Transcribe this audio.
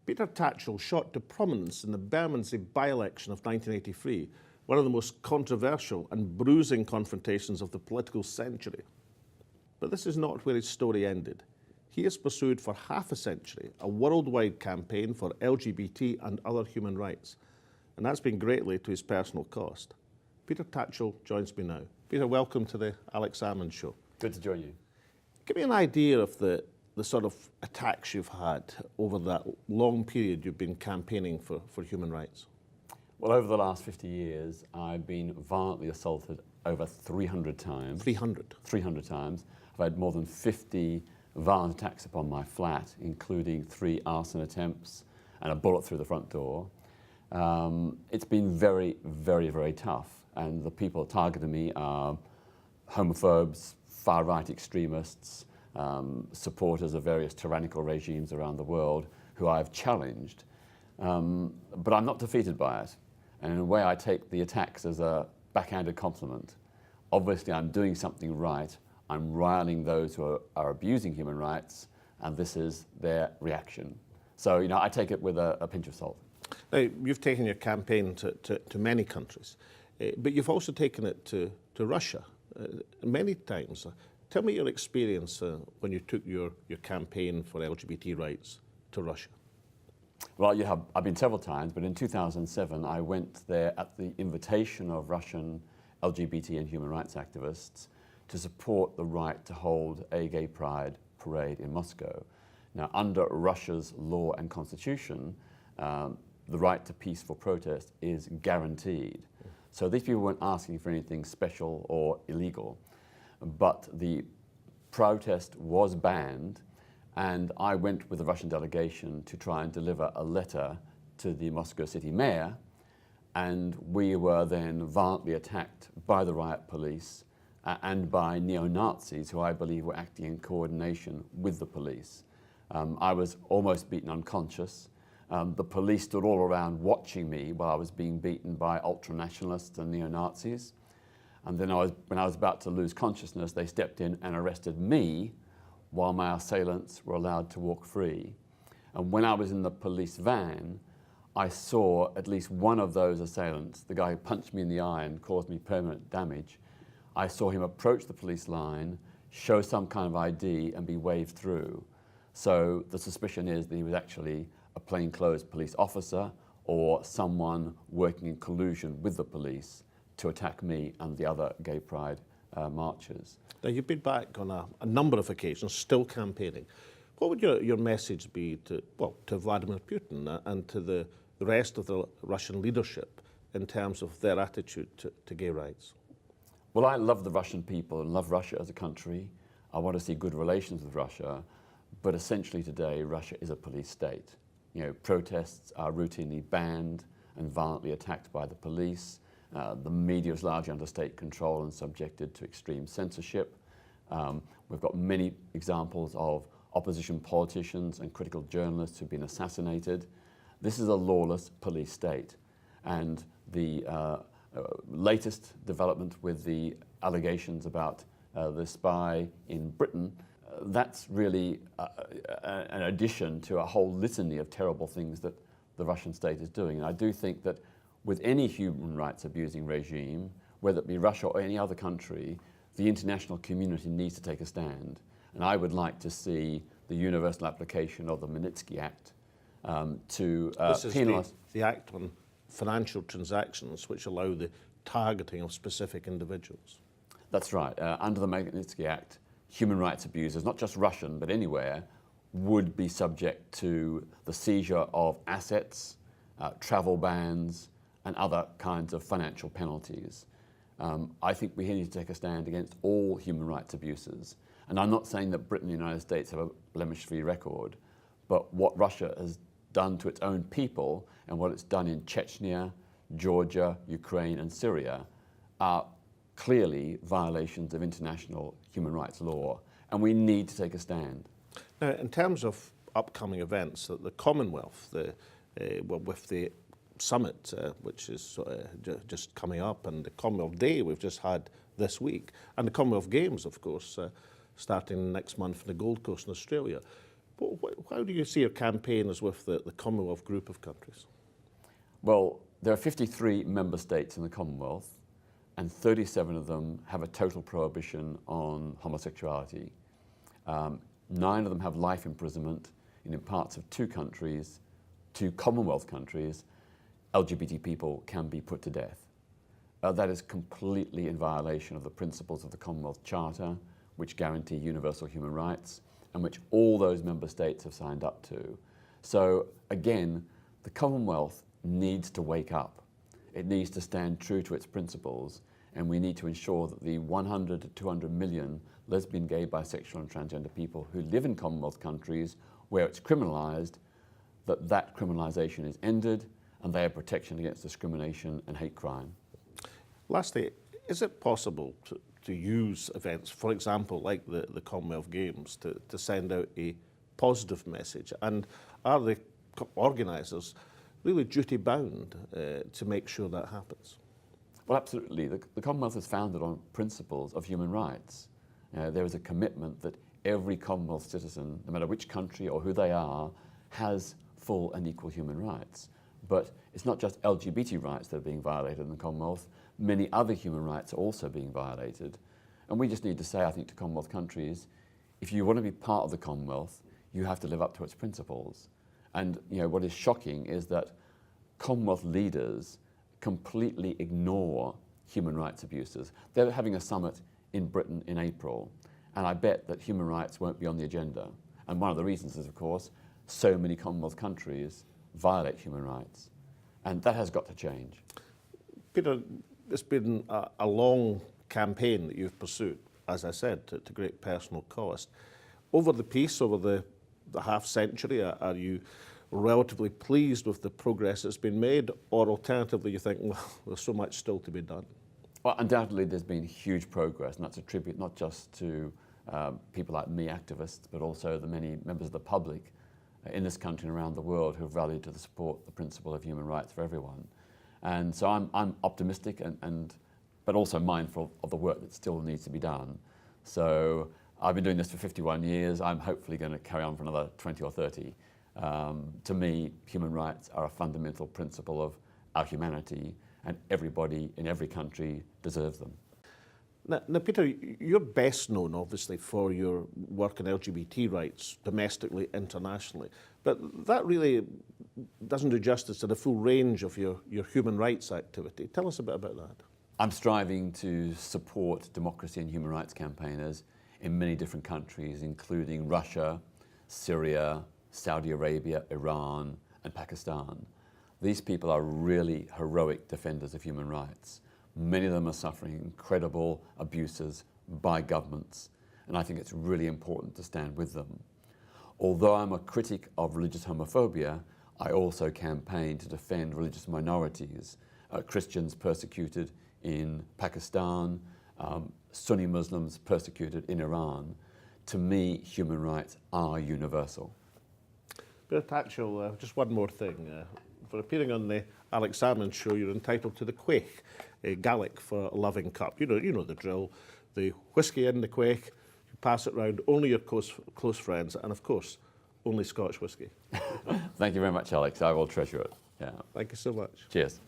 Peter Tatchell shot to prominence in the Bermondsey by-election of 1983, one of the most controversial and bruising confrontations of the political century. But this is not where his story ended. He has pursued for half a century a worldwide campaign for LGBT and other human rights, and that's been greatly to his personal cost. Peter Tatchell joins me now. Peter, welcome to the Salmond Show. Good to join you. Give me an idea of the sort of attacks you've had over that long period you've been campaigning for human rights. Well, over the last 50 years, I've been violently assaulted over 300 times. 300? 300 times. I've had more than 50 violent attacks upon my flat, including 3 arson attempts and a bullet through the front door. It's been very, very, very tough. And the people targeting me are homophobes, far-right extremists, supporters of various tyrannical regimes around the world who I've challenged. But I'm not defeated by it. And in a way, I take the attacks as a backhanded compliment. Obviously, I'm doing something right. I'm riling those who are abusing human rights, and this is their reaction. So, you know, I take it with a pinch of salt. Now, you've taken your campaign to many countries, but you've also taken it to Russia many times. Tell me your experience when you took your campaign for LGBT rights to Russia. Well, I've been several times, but in 2007 I went there at the invitation of Russian LGBT and human rights activists to support the right to hold a gay pride parade in Moscow. Now, under Russia's law and constitution, the right to peaceful protest is guaranteed. So these people weren't asking for anything special or illegal, but the protest was banned, and I went with the Russian delegation to try and deliver a letter to the Moscow city mayor, and we were then violently attacked by the riot police and by neo-Nazis who I believe were acting in coordination with the police. I was almost beaten unconscious. The police stood all around watching me while I was being beaten by ultra-nationalists and neo-Nazis. And then when I was about to lose consciousness, they stepped in and arrested me while my assailants were allowed to walk free. And when I was in the police van, I saw at least one of those assailants, the guy who punched me in the eye and caused me permanent damage. I saw him approach the police line, show some kind of ID, and be waved through. So the suspicion is that he was actually a plainclothes police officer or someone working in collusion with the police to attack me and the other gay pride marchers. Now, you've been back on a number of occasions, still campaigning. What would your message be to Vladimir Putin and to the rest of the Russian leadership in terms of their attitude to gay rights? Well, I love the Russian people and love Russia as a country. I want to see good relations with Russia, but essentially today, Russia is a police state. You know, protests are routinely banned and violently attacked by the police. The media is largely under state control and subjected to extreme censorship. We've got many examples of opposition politicians and critical journalists who've been assassinated. This is a lawless police state. And the latest development with the allegations about the spy in Britain, that's really an addition to a whole litany of terrible things that the Russian state is doing. And I do think that with any human rights abusing regime, whether it be Russia or any other country, the international community needs to take a stand. And I would like to see the universal application of the Magnitsky Act to penalise. The Act on Financial Transactions, which allow the targeting of specific individuals. That's right. Under the Magnitsky Act, human rights abusers, not just Russian, but anywhere, would be subject to the seizure of assets, travel bans, and other kinds of financial penalties. I think we need to take a stand against all human rights abuses. And I'm not saying that Britain and the United States have a blemish-free record, but what Russia has done to its own people and what it's done in Chechnya, Georgia, Ukraine, and Syria are clearly violations of international human rights law, and we need to take a stand. Now, in terms of upcoming events, the Commonwealth, with the summit, which is just coming up, and the Commonwealth Day we've just had this week, and the Commonwealth Games, of course, starting next month in the Gold Coast in Australia. How do you see your campaign as with the Commonwealth group of countries? Well, there are 53 member states in the Commonwealth, and 37 of them have a total prohibition on homosexuality. 9 of them have life imprisonment, and in parts of 2 countries, 2 Commonwealth countries, LGBT people can be put to death. That is completely in violation of the principles of the Commonwealth Charter, which guarantee universal human rights, and which all those member states have signed up to. So again, the Commonwealth needs to wake up. It needs to stand true to its principles, and we need to ensure that the 100 to 200 million lesbian, gay, bisexual and transgender people who live in Commonwealth countries where it's criminalised, that criminalisation is ended and they have protection against discrimination and hate crime. Lastly, is it possible to use events, for example, like the Commonwealth Games, to send out a positive message? And are the organisers really duty-bound to make sure that happens? Well, absolutely. The Commonwealth is founded on principles of human rights. There is a commitment that every Commonwealth citizen, no matter which country or who they are, has full and equal human rights. But it's not just LGBT rights that are being violated in the Commonwealth. Many other human rights are also being violated. And we just need to say, I think, to Commonwealth countries, if you want to be part of the Commonwealth, you have to live up to its principles. And what is shocking is that Commonwealth leaders completely ignore human rights abuses. They're having a summit in Britain in April, and I bet that human rights won't be on the agenda. And one of the reasons is, of course, so many Commonwealth countries violate human rights. And that has got to change. Peter, it's been a long campaign that you've pursued, as I said, to great personal cost. Over the peace, over the half century, are you relatively pleased with the progress that's been made, or alternatively you think, well, there's so much still to be done? Well, undoubtedly there's been huge progress, and that's a tribute not just to people like me, activists, but also the many members of the public in this country and around the world who have rallied to support the principle of human rights for everyone. And so I'm optimistic but also mindful of the work that still needs to be done. So I've been doing this for 51 years. I'm hopefully going to carry on for another 20 or 30. To me, human rights are a fundamental principle of our humanity, and everybody in every country deserves them. Now, Peter, you're best known, obviously, for your work on LGBT rights, domestically, internationally. But that really doesn't do justice to the full range of your human rights activity. Tell us a bit about that. I'm striving to support democracy and human rights campaigners in many different countries, including Russia, Syria, Saudi Arabia, Iran, and Pakistan. These people are really heroic defenders of human rights. Many of them are suffering incredible abuses by governments, and I think it's really important to stand with them. Although I'm a critic of religious homophobia, I also campaign to defend religious minorities, Christians persecuted in Pakistan, Sunni Muslims persecuted in Iran. To me, human rights are universal. Peter Tatchell, just one more thing. For appearing on the Salmond Show, you're entitled to the Quaich, a Gaelic for a loving cup. You know the drill. The whiskey in the Quaich, you pass it round, only your close friends, and of course, only Scotch whiskey. Thank you very much, Alex. I will treasure it. Yeah. Thank you so much. Cheers.